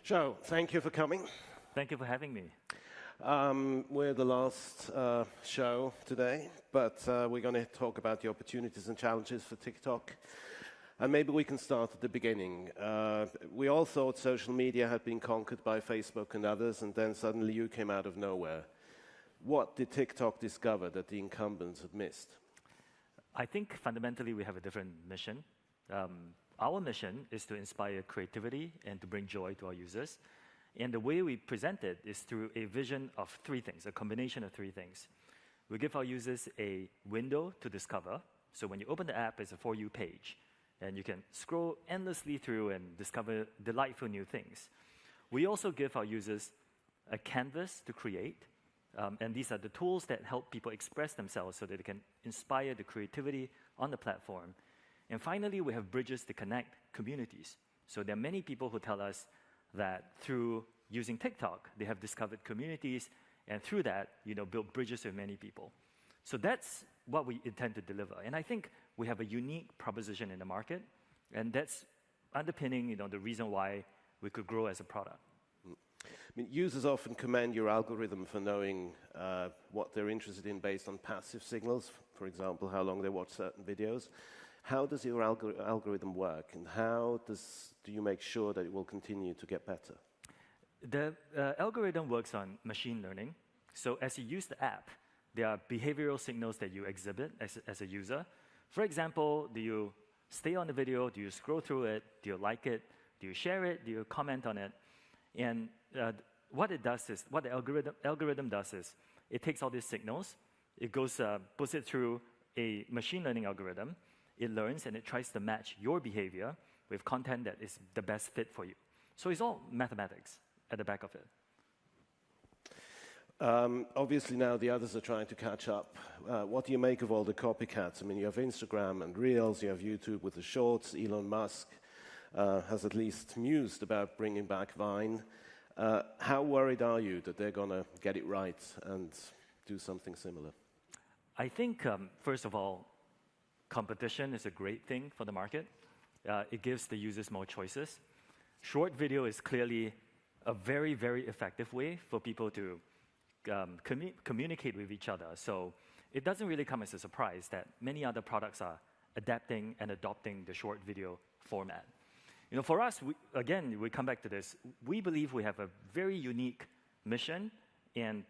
Shou, thank you for coming. Thank you for having me. We're the last show today, but we're going to talk about the opportunities and challenges for TikTok. And maybe we can start at the beginning. We all thought social media had been conquered by Facebook and others, and then suddenly you came out of nowhere. What did TikTok discover that the incumbents had missed? I think fundamentally we have a different mission. Our mission is to inspire creativity and to bring joy to our users. And the way we present it is through a vision of three things, a combination of three things. We give our users a window to discover. So when you open the app, it's a For You page. And you can scroll endlessly through and discover delightful new things. We also give our users a canvas to create. And these are the tools that help people express themselves so that they can inspire the creativity on the platform. And finally, we have bridges to connect communities. So there are many people who tell us that through using TikTok, they have discovered communities, and through that, build bridges with many people. So that's what we intend to deliver. And I think we have a unique proposition in the market, and that's underpinning, the reason why we could grow as a product. I mean, users often commend your algorithm for knowing what they're interested in based on passive signals, for example, how long they watch certain videos. How does your algorithm work, and how do you make sure that it will continue to get better? The algorithm works on machine learning. So as you use the app, there are behavioral signals that you exhibit as a user. For example, do you stay on the video? Do you scroll through it? Do you like it? Do you share it? Do you comment on it? And what the algorithm does is, it takes all these signals, it goes, puts it through a machine learning algorithm, it learns and it tries to match your behavior with content that is the best fit for you. So it's all mathematics at the back of it. Obviously now the others are trying to catch up. What do you make of all the copycats? I mean, you have Instagram and Reels, you have YouTube with the Shorts, Elon Musk has at least mused about bringing back Vine. How worried are you that they're going to get it right and do something similar? I think, first of all, competition is a great thing for the market. It gives the users more choices. Short video is clearly a very, very effective way for people to communicate with each other. So it doesn't really come as a surprise that many other products are adapting and adopting the short video format. For us, again, we come back to this. We believe we have a very unique mission and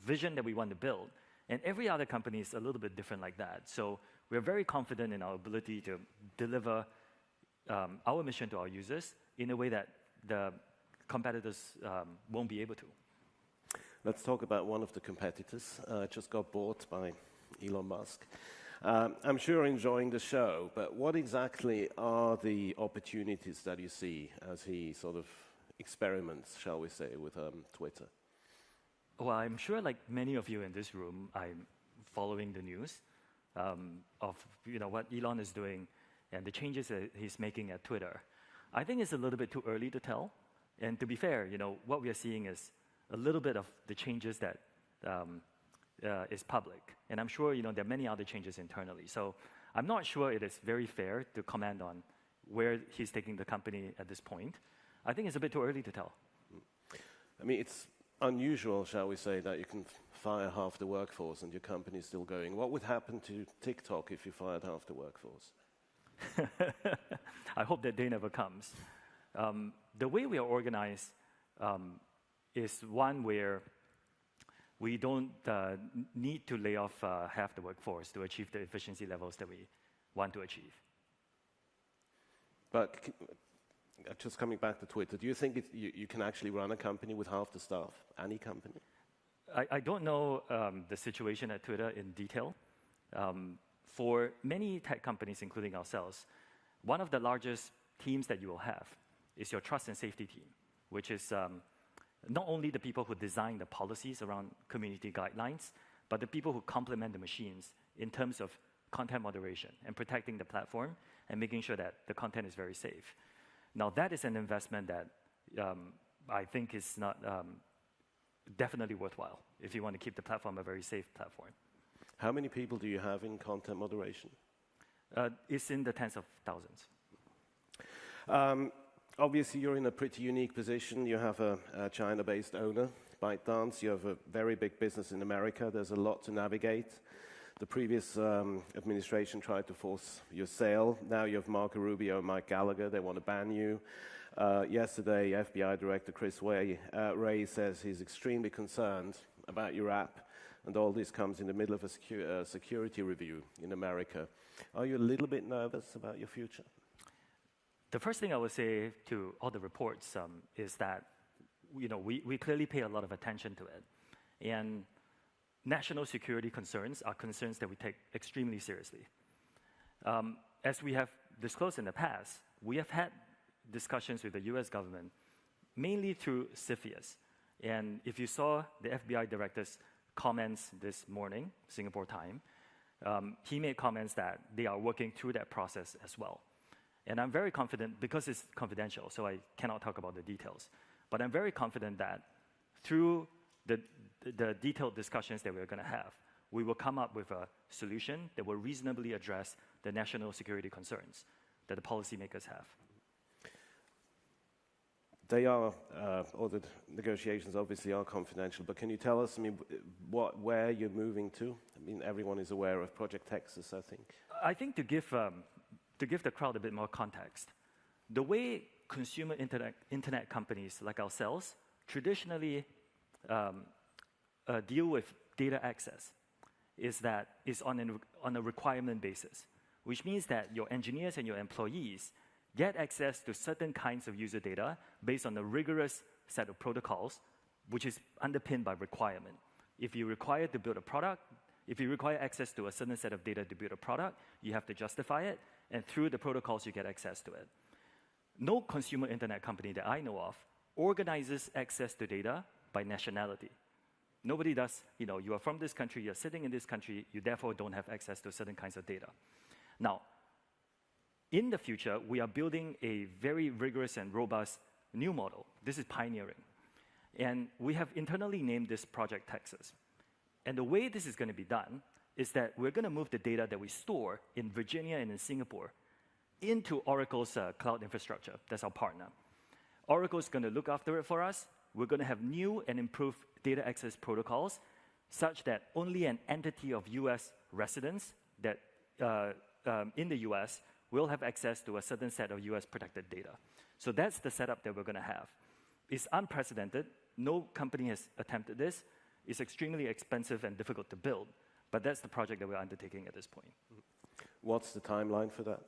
vision that we want to build. And every other company is a little bit different like that. So we're very confident in our ability to deliver our mission to our users in a way that the competitors won't be able to. Let's talk about one of the competitors. Just got bought by Elon Musk. I'm sure enjoying the show, but what exactly are the opportunities that you see as he sort of experiments, shall we say, with Twitter? Well, I'm sure like many of you in this room, I'm following the news of what Elon is doing and the changes that he's making at Twitter. I think it's a little bit too early to tell. And to be fair, what we are seeing is a little bit of the changes that is public. And I'm sure there are many other changes internally. So I'm not sure it is very fair to comment on where he's taking the company at this point. I think it's a bit too early to tell. I mean, it's unusual, shall we say, that you can fire half the workforce and your company is still going. What would happen to TikTok if you fired half the workforce? I hope that day never comes. The way we are organized is one where we don't need to lay off half the workforce to achieve the efficiency levels that we want to achieve. But just coming back to Twitter, do you think you can actually run a company with half the staff, any company? I don't know the situation at Twitter in detail. For many tech companies, including ourselves, one of the largest teams that you will have is your trust and safety team, which is not only the people who design the policies around community guidelines, but the people who complement the machines in terms of content moderation and protecting the platform and making sure that the content is very safe. Now, that is an investment that I think is not definitely worthwhile if you want to keep the platform a very safe platform. How many people do you have in content moderation? It's in the tens of thousands. Obviously, you're in a pretty unique position. You have a China-based owner, ByteDance. You have a very big business in America. There's a lot to navigate. The previous administration tried to force your sale. Now you have Marco Rubio and Mike Gallagher. They want to ban you. Yesterday, FBI Director Chris Wray says he's extremely concerned about your app, and all this comes in the middle of a security review in America. Are you a little bit nervous about your future? The first thing I would say to all the reports is that we clearly pay a lot of attention to it. And national security concerns are concerns that we take extremely seriously. As we have disclosed in the past, we have had discussions with the US government, mainly through CFIUS. And if you saw the FBI director's comments this morning, Singapore time, he made comments that they are working through that process as well. And I'm very confident, because it's confidential, so I cannot talk about the details, but I'm very confident that through the detailed discussions that we're going to have, we will come up with a solution that will reasonably address the national security concerns that the policymakers have. They are, all the negotiations obviously are confidential, but can you tell us, I mean, where you're moving to? I mean, everyone is aware of Project Texas, I think. I think to give the crowd a bit more context, the way consumer internet companies like ourselves traditionally deal with data access is on a requirement basis, which means that your engineers and your employees get access to certain kinds of user data based on a rigorous set of protocols, which is underpinned by requirement. If you require to build a product, if you require access to a certain set of data to build a product, you have to justify it, and through the protocols, you get access to it. No consumer internet company that I know of organizes access to data by nationality. Nobody does, you are from this country, you're sitting in this country, you therefore don't have access to certain kinds of data. Now, in the future, we are building a very rigorous and robust new model. This is pioneering. And we have internally named this Project Texas. And the way this is going to be done is that we're going to move the data that we store in Virginia and in Singapore into Oracle's cloud infrastructure. That's our partner. Oracle's going to look after it for us. We're going to have new and improved data access protocols such that only an entity of US residents that in the US will have access to a certain set of US protected data. So that's the setup that we're going to have. It's unprecedented. No company has attempted this. It's extremely expensive and difficult to build, but that's the project that we're undertaking at this point. What's the timeline for that?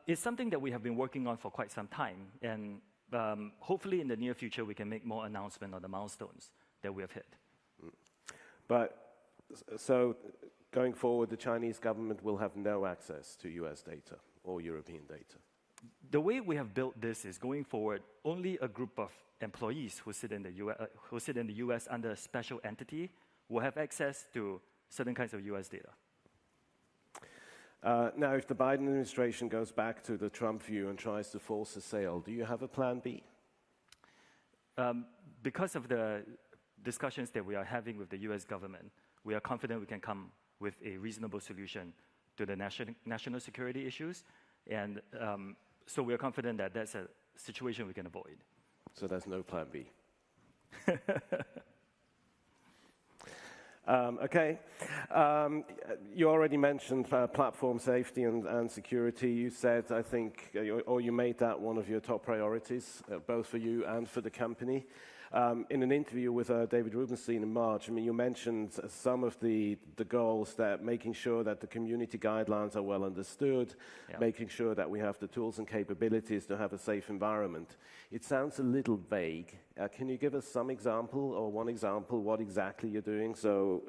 It's something that we have been working on for quite some time, and hopefully in the near future we can make more announcements on the milestones that we have hit. But, so going forward, the Chinese government will have no access to US data or European data? The way we have built this is, going forward, only a group of employees who sit in the US under a special entity will have access to certain kinds of US data. Now, if the Biden administration goes back to the Trump view and tries to force a sale, do you have a plan B? Because of the discussions that we are having with the US government, we are confident we can come with a reasonable solution to the national security issues. And so we are confident that that's a situation we can avoid. So there's no plan B? Okay. You already mentioned platform safety and security. You said, I think, or you made that one of your top priorities, both for you and for the company. In an interview with David Rubenstein in March, I mean, you mentioned some of the goals, that making sure that the community guidelines are well understood, making sure that we have the tools and capabilities to have a safe environment. It sounds a little vague. Can you give us some example, or one example, what exactly you're doing, so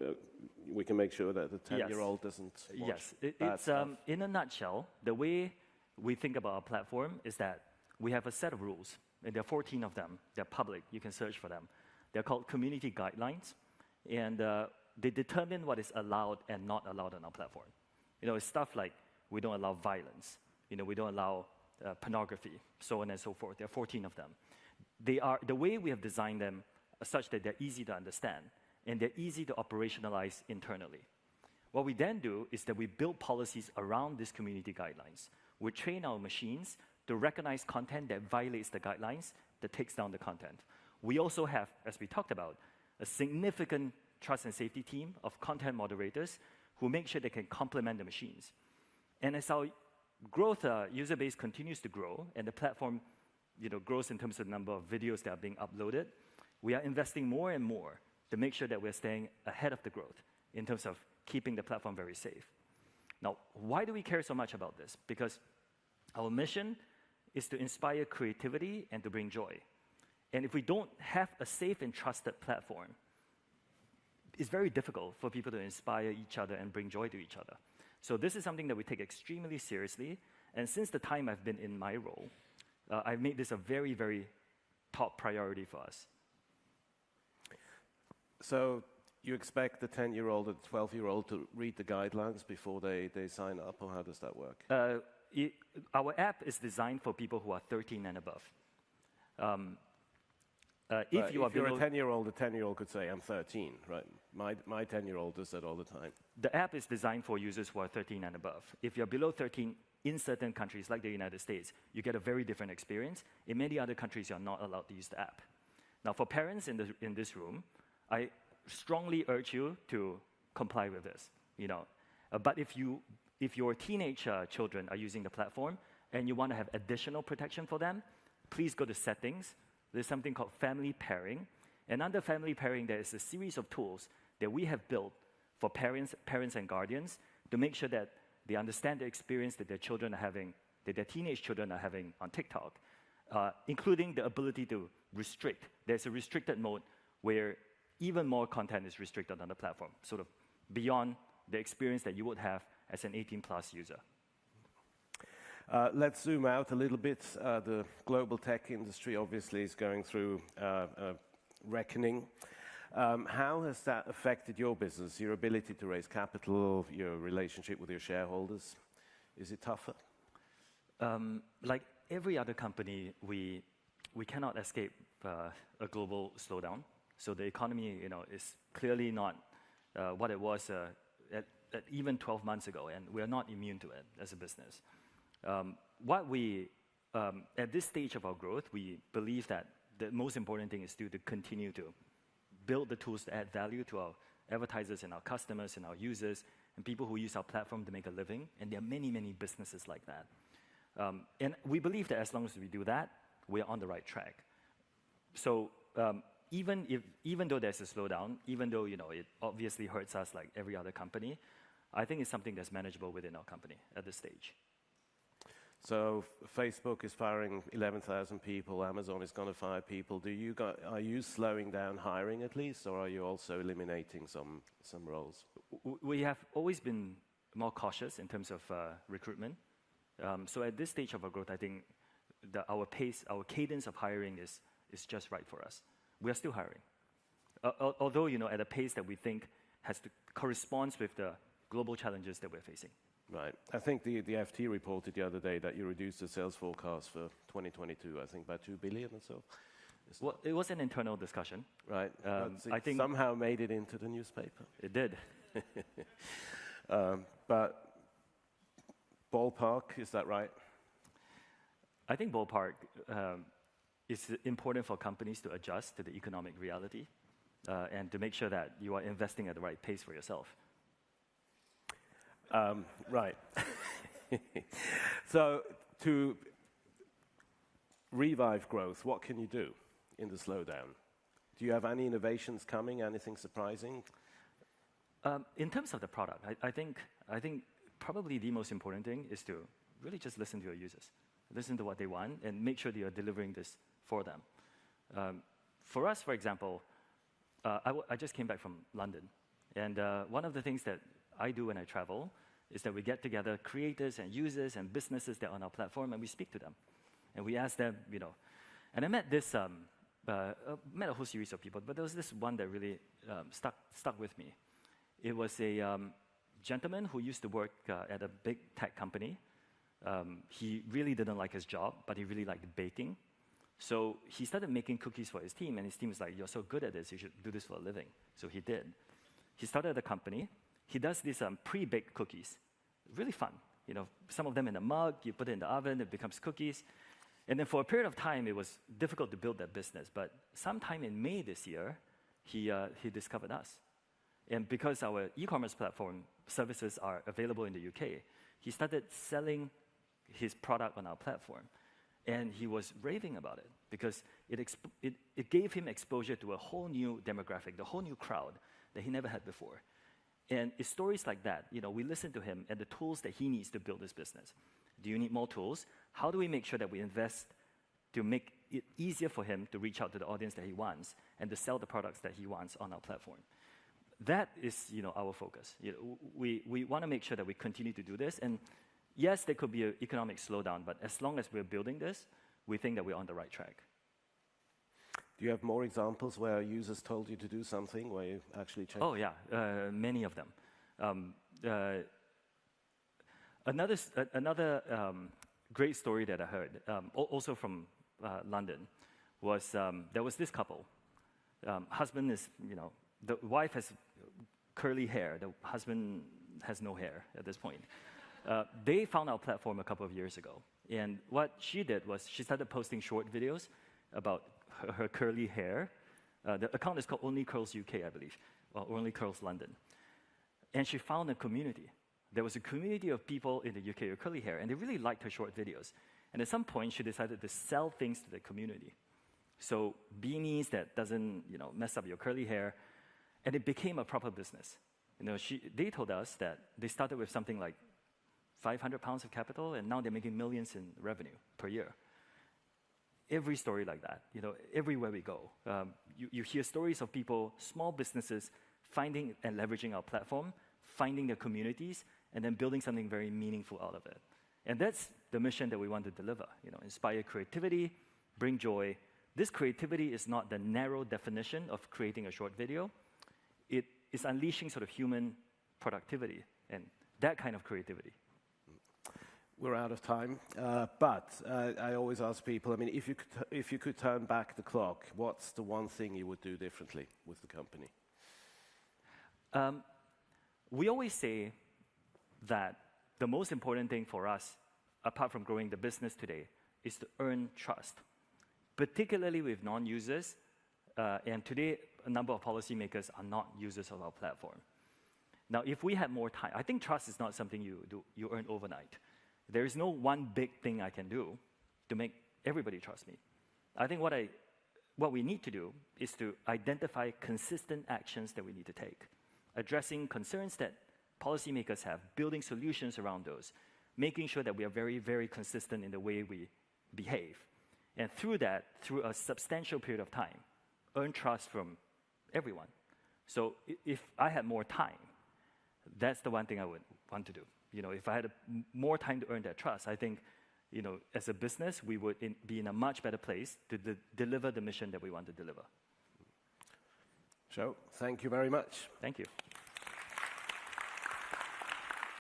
we can make sure that the 10-year-old doesn't watch it's in a nutshell, the way we think about our platform is that we have a set of rules. And there are 14 of them. They're public. You can search for them. They're called community guidelines, and they determine what is allowed and not allowed on our platform. It's stuff like we don't allow violence. We don't allow pornography, so on and so forth. There are 14 of them. They are the way we have designed them such that they're easy to understand and they're easy to operationalize internally. What we then do is that we build policies around these community guidelines. We train our machines to recognize content that violates the guidelines, that takes down the content. We also have, as we talked about, a significant trust and safety team of content moderators who make sure they can complement the machines. And as our growth user base continues to grow and the platform grows in terms of the number of videos that are being uploaded, we are investing more and more to make sure that we're staying ahead of the growth in terms of keeping the platform very safe. Now, why do we care so much about this? Because our mission is to inspire creativity and to bring joy. And if we don't have a safe and trusted platform, it's very difficult for people to inspire each other and bring joy to each other. So this is something that we take extremely seriously. And since the time I've been in my role, I've made this a very, very top priority for us. So you expect the 10-year-old or the 12-year-old to read the guidelines before they sign up, or how does that work? Our app is designed for people who are 13 and above. If you're a 10-year-old, the 10-year-old could say, I'm 13, right? My 10-year-old does that all the time. The app is designed for users who are 13 and above. If you're below 13, in certain countries, like the United States, you get a very different experience. In many other countries, you're not allowed to use the app. Now, for parents in this room, I strongly urge you to comply with this. But if your teenage children are using the platform and you want to have additional protection for them, please go to settings. There's something called family pairing. And under family pairing, there is a series of tools that we have built for parents and guardians to make sure that they understand the experience that their children are having, that their teenage children are having on TikTok, including the ability to restrict. There's a restricted mode where even more content is restricted on the platform, sort of beyond the experience that you would have as an 18-plus user. Let's zoom out a little bit. The global tech industry obviously is going through a reckoning. How has that affected your business, your ability to raise capital, your relationship with your shareholders? Is it tougher? Like every other company, we cannot escape a global slowdown. So the economy, is clearly not what it was at even 12 months ago, and we are not immune to it as a business. At this stage of our growth, we believe that the most important thing is to continue to build the tools to add value to our advertisers and our customers and our users and people who use our platform to make a living. And there are many, many businesses like that. And we believe that as long as we do that, we are on the right track. So even though there's a slowdown, even though it obviously hurts us like every other company, I think it's something that's manageable within our company at this stage. So Facebook is firing 11,000 people. Amazon is going to fire people. Are you slowing down hiring at least, or are you also eliminating some roles? We have always been more cautious in terms of recruitment. So at this stage of our growth, I think our pace, our cadence of hiring is just right for us. We are still hiring, although at a pace that we think corresponds with the global challenges that we're facing. Right. I think the FT reported the other day that you reduced the sales forecast for 2022, I think, by 2 billion or so. Well, it was an internal discussion. Right. I think somehow made it into the newspaper. It did. But ballpark, is that right? I think ballpark is important for companies to adjust to the economic reality and to make sure that you are investing at the right pace for yourself. Right. So to revive growth, what can you do in the slowdown? Do you have any innovations coming, anything surprising? In terms of the product, I think probably the most important thing is to really just listen to your users. Listen to what they want and make sure that you're delivering this for them. For us, for example, I just came back from London. And one of the things that I do when I travel is that we get together creators and users and businesses that are on our platform, and we speak to them. And we ask them, and I met met a whole series of people, but there was this one that really stuck with me. It was a gentleman who used to work at a big tech company. He really didn't like his job, but he really liked baking. So he started making cookies for his team, and his team was like, "You're so good at this, you should do this for a living." So he did. He started a company. He does these pre-baked cookies, really fun. Some of them in a mug, you put it in the oven, it becomes cookies. And then for a period of time, it was difficult to build that business. But sometime in May this year, he discovered us. And because our e-commerce platform services are available in the UK, he started selling his product on our platform. And he was raving about it because it gave him exposure to a whole new demographic, the whole new crowd that he never had before. And it's stories like that. We listen to him and the tools that he needs to build this business. Do you need more tools? How do we make sure that we invest to make it easier for him to reach out to the audience that he wants and to sell the products that he wants on our platform? That is, our focus. We want to make sure that we continue to do this. And yes, there could be an economic slowdown, but as long as we're building this, we think that we're on the right track. Do you have more examples where users told you to do something, where you actually changed? Oh, yeah, many of them. Another great story that I heard, also from London, was there was this couple. Husband is, the wife has curly hair. The husband has no hair at this point. They found our platform a couple of years ago. And what she did was she started posting short videos about her curly hair. The account is called Only Curls UK, I believe, or Only Curls London. And she found a community. There was a community of people in the UK with curly hair, and they really liked her short videos. And at some point, she decided to sell things to the community. So beanies that doesn't, mess up your curly hair, and it became a proper business. They told us that they started with something like 500 pounds of capital, and now they're making millions in revenue per year. Every story like that, everywhere we go, you hear stories of people, small businesses, finding and leveraging our platform, finding their communities, and then building something very meaningful out of it. And that's the mission that we want to deliver. Inspire creativity, bring joy. This creativity is not the narrow definition of creating a short video. It is unleashing sort of human productivity and that kind of creativity. We're out of time, but I always ask people, if you could turn back the clock, what's the one thing you would do differently with the company? We always say that the most important thing for us, apart from growing the business today, is to earn trust, particularly with non-users. And today, a number of policymakers are not users of our platform. Now, if we had more time, I think trust is not something you earn overnight. There is no one big thing I can do to make everybody trust me. I think what we need to do is to identify consistent actions that we need to take, addressing concerns that policymakers have, building solutions around those, making sure that we are very, very consistent in the way we behave. And through that, through a substantial period of time, earn trust from everyone. So if I had more time, that's the one thing I would want to do. If I had more time to earn that trust, I think, as a business, we would be in a much better place to deliver the mission that we want to deliver. Shou, thank you very much. Thank you.